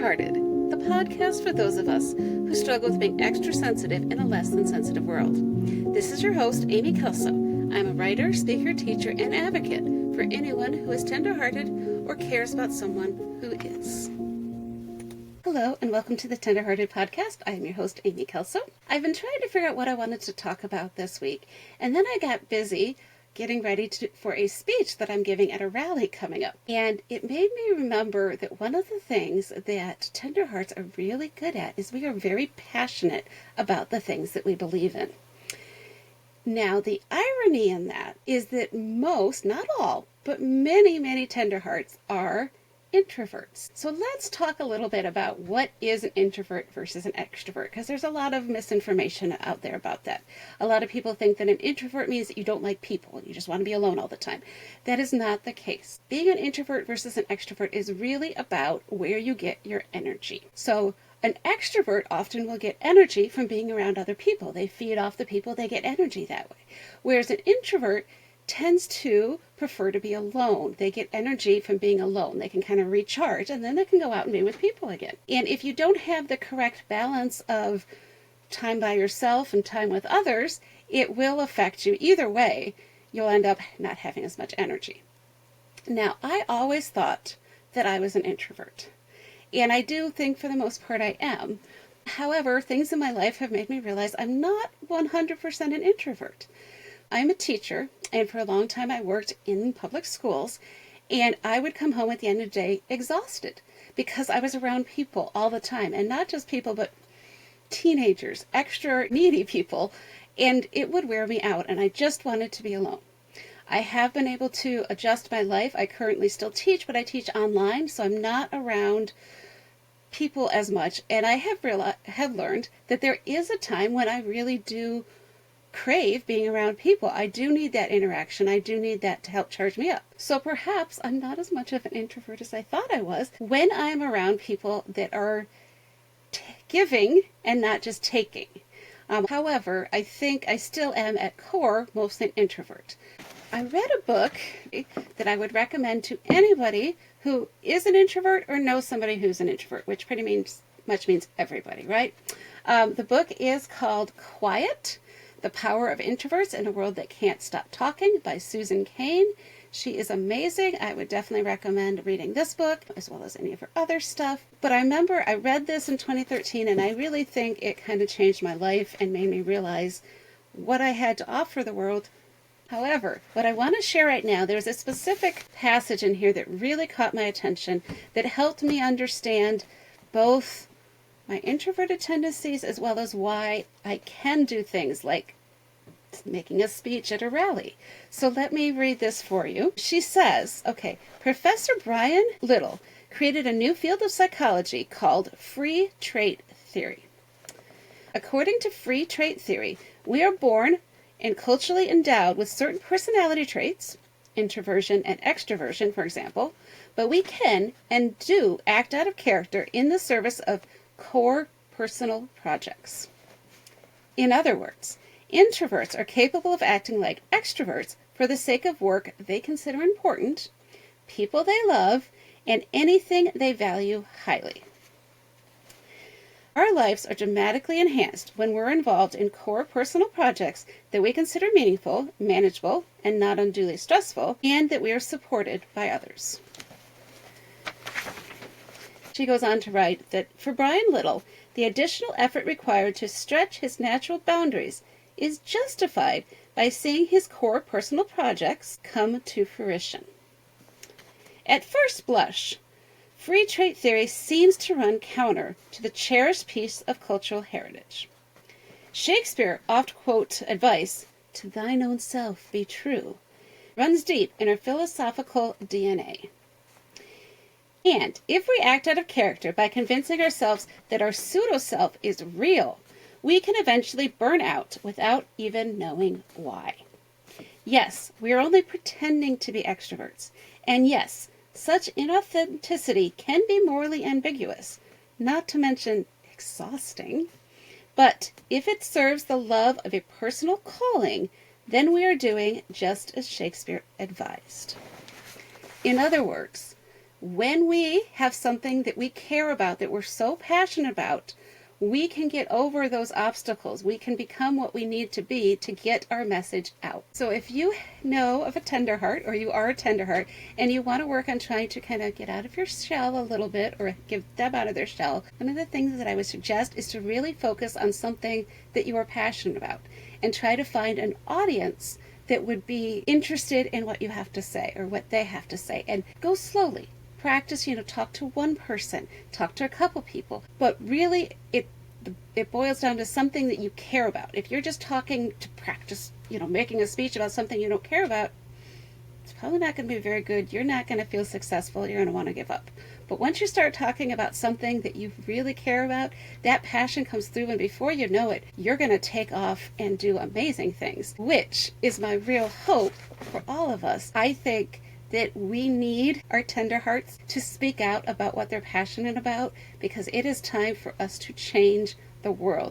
Tenderhearted, the podcast for those of us who struggle with being extra sensitive in a less than sensitive world. This is your host, Amy Kelso. I'm a writer, speaker, teacher, and advocate for anyone who is tenderhearted or cares about someone who is. Hello, and welcome to the Tenderhearted podcast. I am your host, Amy Kelso. I've been trying to figure out what I wanted to talk about this week, and then I got busy getting ready for a speech that I'm giving at a rally coming up. And it made me remember that one of the things that Tenderhearts are really good at is we are very passionate about the things that we believe in. Now, the irony in that is that most, not all, but many Tenderhearts are introverts. So let's talk a little bit about what is an introvert versus an extrovert, because there's a lot of misinformation out there about that. A lot of people think that an introvert means that you don't like people, you just want to be alone all the time. That is not the case. Being an introvert versus an extrovert is really about where you get your energy. So an extrovert often will get energy from being around other people. They feed off the people, they get energy that way. Whereas an introvert tends to prefer to be alone. They get energy from being alone. They can kind of recharge and then they can go out and be with people again. And if you don't have the correct balance of time by yourself and time with others, it will affect you. Either way, you'll end up not having as much energy. Now, I always thought that I was an introvert. And I do think for the most part I am. However, things in my life have made me realize I'm not 100% an introvert. I'm a teacher, and for a long time I worked in public schools, and I would come home at the end of the day exhausted because I was around people all the time, and not just people, but teenagers, extra needy people, and it would wear me out, and I just wanted to be alone. I have been able to adjust my life. I currently still teach, but I teach online, so I'm not around people as much, and I have learned that there is a time when I really do crave being around people. I do need that interaction. I do need that to help charge me up. So perhaps I'm not as much of an introvert as I thought I was when I'm around people that are giving and not just taking. However, I think I still am at core mostly an introvert. I read a book that I would recommend to anybody who is an introvert or knows somebody who's an introvert, which pretty much means everybody, right? The book is called Quiet: The Power of Introverts in a World That Can't Stop Talking by Susan Cain. She is amazing. I would definitely recommend reading this book as well as any of her other stuff. But I remember I read this in 2013 and I really think it kind of changed my life and made me realize what I had to offer the world. However, what I want to share right now, there's a specific passage in here that really caught my attention that helped me understand both my introverted tendencies as well as why I can do things like making a speech at a rally. So let me read this for you. She says, Professor Brian Little created a new field of psychology called free trait theory. According to free trait theory, we are born and culturally endowed with certain personality traits, introversion and extroversion, for example, but we can and do act out of character in the service of core personal projects. In other words, introverts are capable of acting like extroverts for the sake of work they consider important, people they love, and anything they value highly. Our lives are dramatically enhanced when we're involved in core personal projects that we consider meaningful, manageable, and not unduly stressful, and that we are supported by others. She goes on to write that for Brian Little, the additional effort required to stretch his natural boundaries is justified by seeing his core personal projects come to fruition. At first blush, free trait theory seems to run counter to the cherished piece of cultural heritage. Shakespeare oft quotes advice, "To thine own self be true," runs deep in our philosophical DNA. And if we act out of character by convincing ourselves that our pseudo-self is real, we can eventually burn out without even knowing why. Yes, we are only pretending to be extroverts. And yes, such inauthenticity can be morally ambiguous, not to mention exhausting. But if it serves the love of a personal calling, then we are doing just as Shakespeare advised. In other words, when we have something that we care about, that we're so passionate about, we can get over those obstacles. We can become what we need to be to get our message out. So if you know of a tender heart, or you are a tender heart, and you want to work on trying to kind of get out of your shell a little bit, or give them out of their shell, one of the things that I would suggest is to really focus on something that you are passionate about, and try to find an audience that would be interested in what you have to say, or what they have to say, and go slowly. Practice, talk to one person, talk to a couple people, but really it boils down to something that you care about. If you're just talking to practice, making a speech about something you don't care about, it's probably not going to be very good. You're not going to feel successful. You're going to want to give up. But once you start talking about something that you really care about, that passion comes through, and before you know it, you're going to take off and do amazing things, which is my real hope for all of us. I think that we need our tender hearts to speak out about what they're passionate about, because it is time for us to change the world.